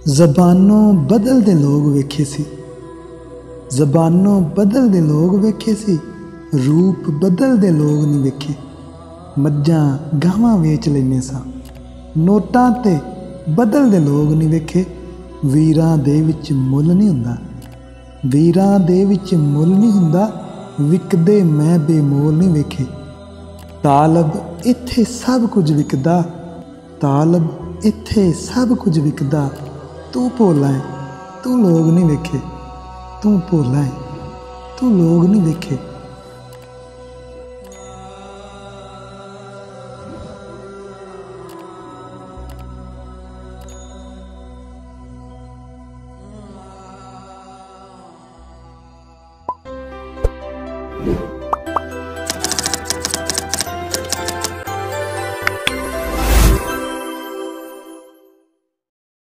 ਜ਼ਬਾਨੋਂ ਬਦਲਦੇ ਲੋਕ ਵੇਖੇ ਸੀ, ਜ਼ਬਾਨੋਂ ਬਦਲਦੇ ਲੋਕ ਵੇਖੇ ਸੀ, ਰੂਪ ਬਦਲਦੇ ਲੋਕ ਨਹੀਂ ਵੇਖੇ। ਮੱਝਾਂ ਗਾਵਾਂ ਵੇਚ ਲੈਂਦੇ ਸਾਂ, ਨੋਟਾਂ 'ਤੇ ਬਦਲਦੇ ਲੋਕ ਨਹੀਂ ਵੇਖੇ। ਵੀਰਾਂ ਦੇ ਵਿੱਚ ਮੁੱਲ ਨਹੀਂ ਹੁੰਦਾ, ਵੀਰਾਂ ਦੇ ਵਿੱਚ ਮੁੱਲ ਨਹੀਂ ਹੁੰਦਾ, ਵਿਕਦੇ ਮੈਂ ਬੇਮੋਲ ਨਹੀਂ ਵੇਖੇ। ਤਾਲਬ ਇੱਥੇ ਸਭ ਕੁਝ ਵਿਕਦਾ, ਤਾਲਬ ਇੱਥੇ ਸਭ ਕੁਝ ਵਿਕਦਾ। ਤੂੰ ਭੋਲਾ ਹੈ, ਤੂੰ ਲੋਕ ਨਹੀਂ ਵੇਖੇ, ਤੂੰ ਭੋਲਾ ਹੈ, ਤੂੰ ਲੋਕ ਨਹੀਂ ਵੇਖੇ।